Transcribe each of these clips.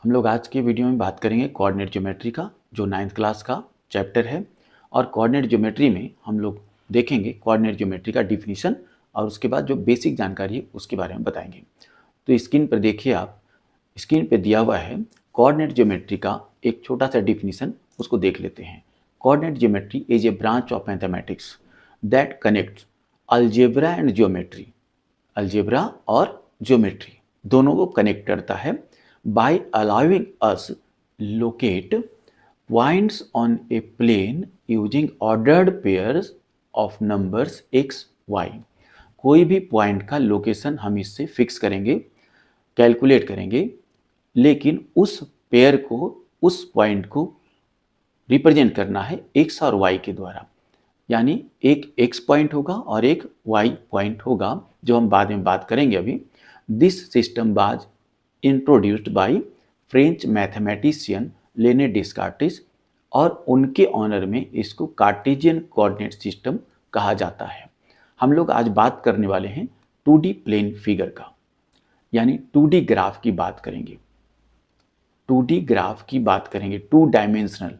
हम लोग आज के वीडियो में बात करेंगे कोऑर्डिनेट ज्योमेट्री का, जो 9th क्लास का चैप्टर है। और कोऑर्डिनेट ज्योमेट्री में हम लोग देखेंगे कोऑर्डिनेट ज्योमेट्री का डिफिनीशन और उसके बाद जो बेसिक जानकारी है उसके बारे में बताएंगे। तो स्क्रीन पर देखिए, आप स्क्रीन पर दिया हुआ है कोऑर्डिनेट ज्योमेट्री का एक छोटा सा डिफिनीशन, उसको देख लेते हैं। Coordinate geometry is a branch of mathematics that connects algebra and geometry. Algebra और ज्योमेट्री दोनों को कनेक्ट करता है by allowing us locate points on a plane using ordered pairs of numbers x, y। कोई भी पॉइंट का location हम इससे फिक्स करेंगे, कैलकुलेट करेंगे, लेकिन उस पेयर को, उस पॉइंट को रिप्रेजेंट करना है x और y के द्वारा। यानी एक x पॉइंट होगा और एक y पॉइंट होगा, जो हम बाद में बात करेंगे अभी। This system was introduced by French mathematician लेने डिस्कार्टिस, और उनके ऑनर में इसको कार्टेशियन कोऑर्डिनेट सिस्टम कहा जाता है। हम लोग आज बात करने वाले हैं 2D प्लेन फिगर का, यानी 2D ग्राफ की बात करेंगे। 2D ग्राफ की बात करेंगे, 2 डायमेंशनल।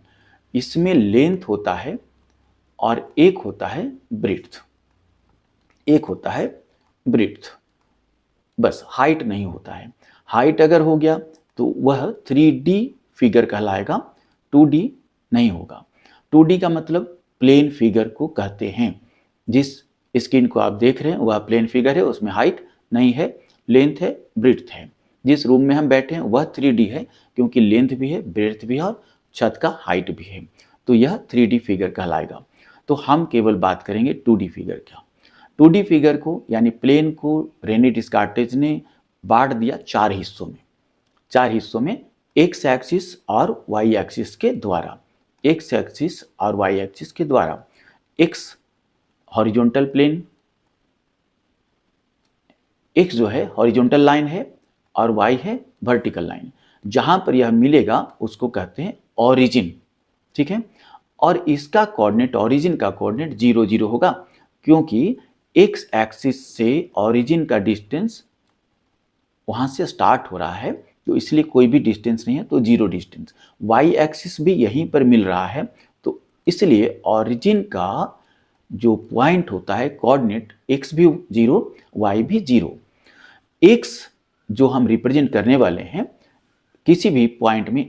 इसमें लेंथ होता है और एक होता है ब्रेड्थ, एक होता है ब्रेड्थ, बस हाइट नहीं होता है। हाइट अगर हो गया तो वह 3D फिगर कहलाएगा, 2D नहीं होगा। 2D का मतलब प्लेन फिगर को कहते हैं। जिस स्क्रीन को आप देख रहे हैं वह प्लेन फिगर है, उसमें हाइट नहीं है, लेंथ है, ब्रेड्थ है। जिस रूम में हम बैठे हैं वह 3D है, क्योंकि लेंथ भी है, ब्रेड्थ भी है और छत का हाइट भी है, तो यह 3D फिगर कहलाएगा। तो हम केवल बात करेंगे 2D फिगर का। 2D फिगर को यानी प्लेन को रेने डिस्कार्टिस ने बांट दिया 4 हिस्सों में। 4 हिस्सों में एक्स एक्सिस और वाई एक्सिस के द्वारा, एक्स एक्सिस और वाई एक्सिस के द्वारा। एक्स हॉरिजॉन्टल प्लेन, एक्स जो है हॉरिजॉन्टल लाइन है और वाई है वर्टिकल लाइन। जहां पर यह मिलेगा उसको कहते हैं ओरिजिन, ठीक है। और इसका कोऑर्डिनेट, ओरिजिन का कोऑर्डिनेट 0 0 होगा, क्योंकि एक्स एक्सिस से ओरिजिन का डिस्टेंस वहां से स्टार्ट हो रहा है, तो इसलिए कोई भी डिस्टेंस नहीं है, तो 0 डिस्टेंस। वाई एक्सिस भी यहीं पर मिल रहा है, तो इसलिए ओरिजिन का जो पॉइंट होता है कोऑर्डिनेट, एक्स भी 0, वाई भी 0। एक्स जो हम रिप्रेजेंट करने वाले हैं, किसी भी पॉइंट में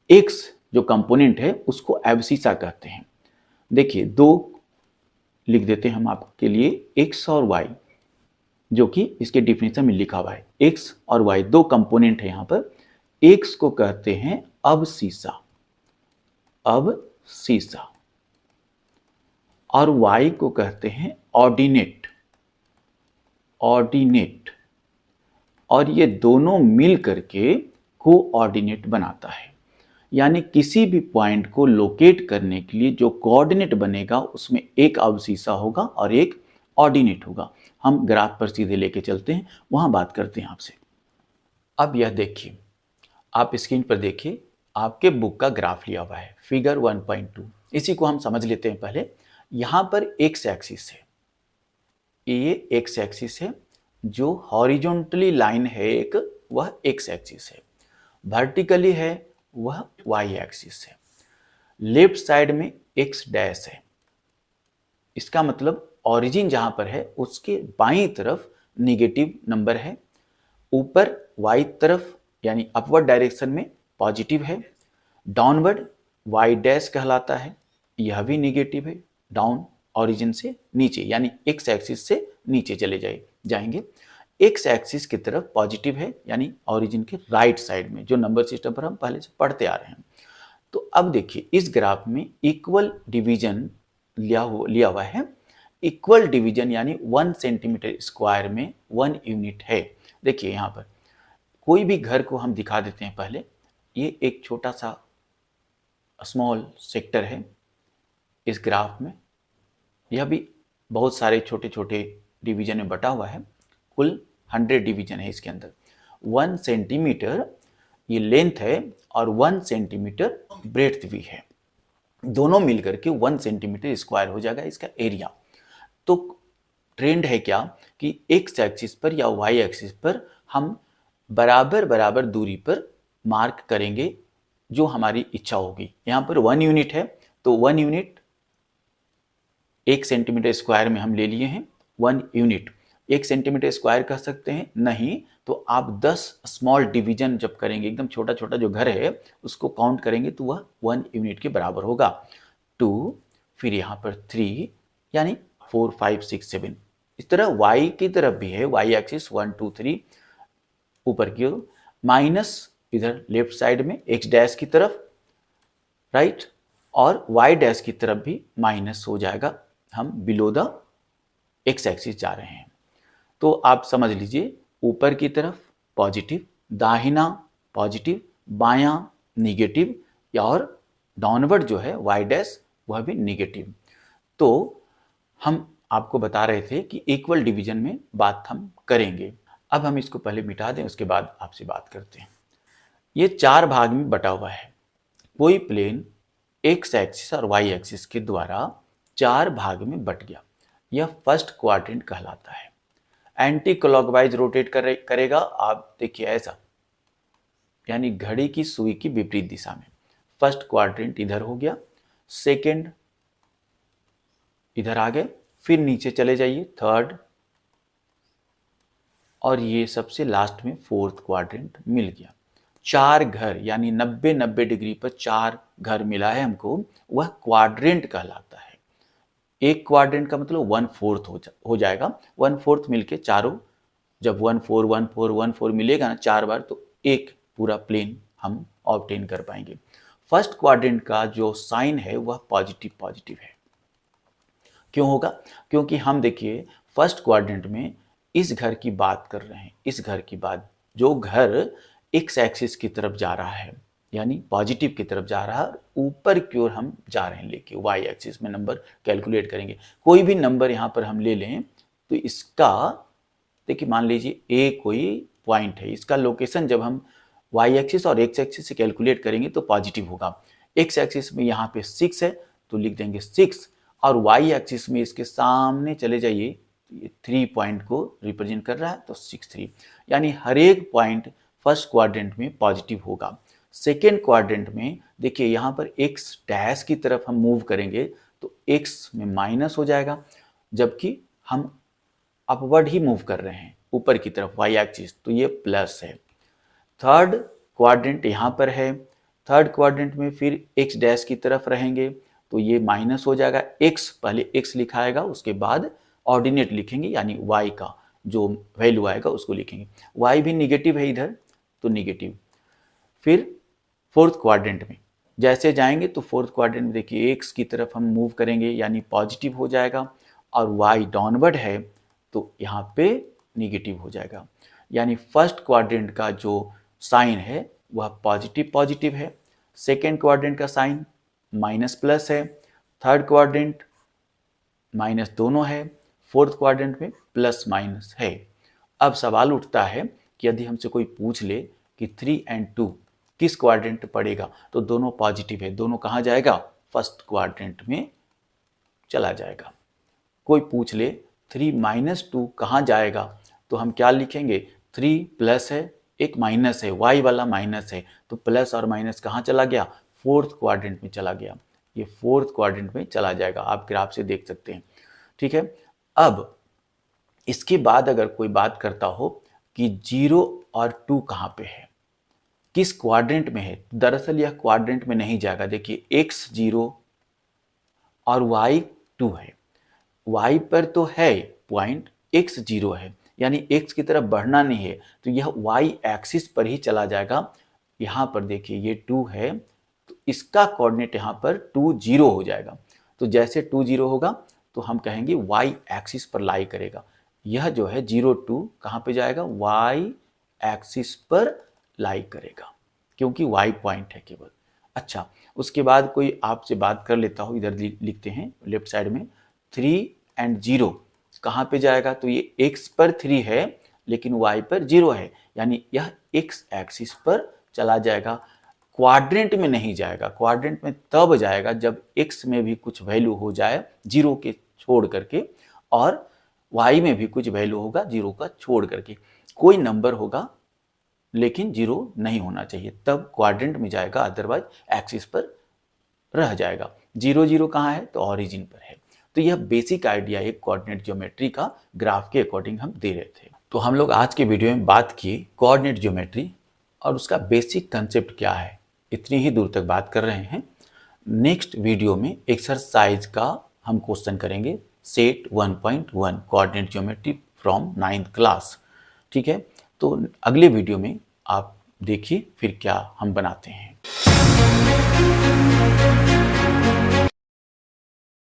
एक्स जो कंपोनेंट है उसको एब्सिसा कहते हैं। देखिए, 2 लिख देते हैं हम आपके लिए, एक्स और वाई, जो कि इसके डिफिनेशन में लिखा हुआ है। एक्स और वाई 2 कंपोनेंट है यहाँ पर। एक्स को कहते हैं अबसीसा, अबसीसा, और वाई को कहते हैं ऑर्डिनेट, ऑर्डिनेट। और ये दोनों मिल करके कोऑर्डिनेट बनाता है। यानी किसी भी पॉइंट को लोकेट करने के लिए जो कोऑर्डिनेट बनेगा उसमें एक अबसीसा होगा और एक ऑर्डिनेट होगा। हम ग्राफ पर सीधे लेके चलते हैं, वहां बात करते हैं आपसे। अब यह देखिए, आप स्क्रीन पर देखिए, आपके बुक का ग्राफ लिया हुआ है, फिगर 1.2। इसी को हम समझ लेते हैं पहले। यहां पर एक्स एक्सिस है, ये एक्स एक्सिस है, जो हॉरिजॉन्टली लाइन है एक, वह एक्स एक्सिस है। वर्टिकली है वह वाई एक्सिस है। लेफ्ट साइड में एक्स डैश है, इसका मतलब ओरिजिन जहां पर है उसके बाईं तरफ निगेटिव नंबर है। ऊपर वाई तरफ यानी अपवर्ड डायरेक्शन में पॉजिटिव है। डाउनवर्ड वाई डैश कहलाता है, यह भी निगेटिव है, डाउन ओरिजिन से नीचे, यानी एक्स एक्सिस से नीचे चले जाएंगे। एक्स एक्सिस की तरफ पॉजिटिव है, यानी ओरिजिन के राइट साइड में, जो नंबर सिस्टम पर हम पहले से पढ़ते आ रहे हैं। तो अब देखिए, इस ग्राफ में इक्वल डिवीजन लिया हुआ है। इक्वल डिवीजन यानी 1 सेंटीमीटर स्क्वायर में 1 यूनिट है। देखिए यहाँ पर कोई भी घर को हम दिखा देते हैं पहले। ये एक छोटा सा स्मॉल सेक्टर है इस ग्राफ में, यह भी बहुत सारे छोटे छोटे डिवीजन में बटा हुआ है। कुल 100 डिवीजन है इसके अंदर। 1 सेंटीमीटर ये लेंथ है और 1 सेंटीमीटर ब्रेड्थ भी है। दोनों मिलकर के 1 सेंटीमीटर स्क्वायर हो जाएगा इसका एरिया। तो ट्रेंड है क्या कि एक्स एक्सिस पर या वाई एक्सिस पर हम बराबर बराबर दूरी पर मार्क करेंगे जो हमारी इच्छा होगी। यहाँ पर 1 यूनिट है तो 1 यूनिट 1 सेंटीमीटर स्क्वायर में हम ले लिए हैं। 1 यूनिट 1 सेंटीमीटर स्क्वायर कह सकते हैं, नहीं तो आप 10 स्मॉल डिवीजन जब करेंगे, एकदम छोटा छोटा जो घर है उसको काउंट करेंगे तो वह 1 यूनिट के बराबर होगा। 2, फिर यहाँ पर 3 यानी 4 5 6 7। इस तरह y की तरफ भी है, y एक्सिस 1 2 3 ऊपर की ओर, माइनस इधर लेफ्ट साइड में x डैश की तरफ, राइट, और y डैश की तरफ भी माइनस हो जाएगा, हम बिलो द x एक्सिस जा रहे हैं। तो आप समझ लीजिए ऊपर की तरफ पॉजिटिव, दाहिना पॉजिटिव, बायां निगेटिव और डाउनवर्ड जो है y डैश वह भी निगेटिव। तो हम आपको बता रहे थे कि इक्वल डिवीजन में बात हम करेंगे। अब हम इसको पहले मिटा दें, उसके बाद आपसे बात करते हैं। ये 4 भाग में बटा हुआ है। कोई प्लेन x एक्सिस और y एक्सिस के द्वारा 4 भाग में बट गया, यह फर्स्ट क्वाड्रेंट कहलाता है। एंटी क्लॉकवाइज रोटेट करेगा, आप देखिए ऐसा, यानी घड़ी की सुई की विपरीत दिशा में। फर्स्ट क्वाड्रेंट इधर हो गया, सेकेंड इधर आ गए, फिर नीचे चले जाइए थर्ड, और ये सबसे लास्ट में फोर्थ क्वाड्रेंट मिल गया। 4 घर यानी 90-90 डिग्री पर 4 घर मिला है हमको, वह क्वाड्रेंट कहलाता है। एक क्वाड्रेंट का मतलब 1/4 हो जाएगा। 1/4 मिलके चारों, जब 1 4 1 4 1 4 मिलेगा ना 4 बार, तो एक पूरा प्लेन हम ऑब्टेन कर पाएंगे। फर्स्ट क्वाड्रेंट का जो साइन है वह पॉजिटिव पॉजिटिव है। क्यों होगा? क्योंकि हम देखिए फर्स्ट क्वाड्रेंट में इस घर की बात कर रहे हैं, इस घर की बात, जो घर एक्स एक्सिस की तरफ जा रहा है यानी पॉजिटिव की तरफ जा रहा है, ऊपर की ओर हम जा रहे हैं लेके वाई एक्सिस में नंबर कैलकुलेट करेंगे। कोई भी नंबर यहाँ पर हम ले लें तो इसका, देखिए मान लीजिए ए कोई पॉइंट है, इसका लोकेशन जब हम वाई एक्सिस और एक्स एक्सिस से कैलकुलेट करेंगे तो पॉजिटिव होगा। एक्स एक्सिस में यहाँ पे 6 है तो लिख देंगे 6, और वाई एक्सिस में इसके सामने चले जाइए, ये 3 पॉइंट को रिप्रेजेंट कर रहा है तो 6 3, यानी हर एक पॉइंट फर्स्ट क्वाड्रेंट में पॉजिटिव होगा। सेकेंड क्वाड्रेंट में देखिए यहाँ पर एक्स डैश की तरफ हम मूव करेंगे तो एक्स में माइनस हो जाएगा, जबकि हम अपवर्ड ही मूव कर रहे हैं ऊपर की तरफ वाई एक्सिस, तो ये प्लस है। थर्ड क्वाड्रेंट यहाँ पर है, थर्ड क्वाड्रेंट में फिर एक्स डैश की तरफ रहेंगे तो ये माइनस हो जाएगा। एक्स पहले एक्स लिखाएगा, उसके बाद ऑर्डिनेट लिखेंगे यानी वाई का जो वैल्यू आएगा उसको लिखेंगे। वाई भी निगेटिव है इधर तो निगेटिव। फिर फोर्थ क्वाड्रेंट में जैसे जाएंगे तो फोर्थ क्वाड्रेंट में देखिए एक्स की तरफ हम मूव करेंगे यानी पॉजिटिव हो जाएगा, और वाई डाउनवर्ड है तो यहाँ पे निगेटिव हो जाएगा। यानी फर्स्ट क्वाड्रेंट का जो साइन है वह पॉजिटिव पॉजिटिव है, सेकेंड क्वाड्रेंट का साइन माइनस प्लस है, थर्ड क्वाड्रेंट माइनस दोनों है, फोर्थ क्वाड्रेंट में प्लस माइनस है। अब सवाल उठता है कि यदि हमसे कोई पूछ ले कि 3 और 2 किस क्वाड्रेंट पड़ेगा, तो दोनों पॉजिटिव है, दोनों कहाँ जाएगा? फर्स्ट क्वाड्रेंट में चला जाएगा। कोई पूछ ले 3 - 2 कहाँ जाएगा, तो हम क्या लिखेंगे? 3 प्लस है, एक माइनस है, वाई वाला माइनस है, तो प्लस और माइनस कहाँ चला गया? फोर्थ क्वाड्रेंट में चला गया। ये फोर्थ क्वाड्रेंट में चला जाएगा, आप ग्राफ से देख सकते हैं। ठीक है, अब इसके बाद अगर कोई बात करता हो कि 0 और 2 कहाँ पे है, किस क्वाड्रेंट में है, दरअसल यह क्वाड्रेंट में नहीं जाएगा। देखिए x 0 और y 2 है, y पर तो है पॉइंट, x 0 है, यानी x की तरफ बढ़ना नहीं है, तो यह y एक्सिस पर ही चला जाएगा। यहाँ पर देखिए ये 2 है तो इसका कोऑर्डिनेट यहाँ पर 2 0 हो जाएगा। तो जैसे 2 0 होगा तो हम कहेंगे y एक्सिस पर लाई करेगा। यह जो है 0 2 कहाँ पे जाएगा? y एक्सिस पर लाई करेगा, क्योंकि y पॉइंट है केवल। अच्छा, उसके बाद कोई आपसे बात कर लेता हो, इधर लिखते हैं लेफ्ट साइड में 3 और 0 कहाँ पे जाएगा, तो ये x पर 3 है लेकिन y पर 0 है, यानी यह x एक्सिस पर चला जाएगा, क्वाड्रेंट में नहीं जाएगा। क्वाड्रेंट में तब जाएगा जब x में भी कुछ वैल्यू हो जाए 0 के छोड़ करके, और y में भी कुछ वैल्यू होगा 0 का छोड़ करके। कोई नंबर होगा लेकिन 0 नहीं होना चाहिए, तब क्वाड्रेंट में जाएगा, अदरवाइज एक्सिस पर रह जाएगा। 0 0 कहाँ है? तो ऑरिजिन पर है। तो यह बेसिक आइडिया एक कोऑर्डिनेट ज्योमेट्री का ग्राफ के अकॉर्डिंग हम दे रहे थे। तो हम लोग आज के वीडियो में बात किए कोऑर्डिनेट ज्योमेट्री और उसका बेसिक कंसेप्ट क्या है, इतनी ही दूर तक बात कर रहे हैं। नेक्स्ट वीडियो में एक्सरसाइज का हम क्वेश्चन करेंगे, set 1.1 coordinate geometry from 9th class. ठीक है, तो अगले वीडियो में आप देखिए फिर क्या हम बनाते हैं।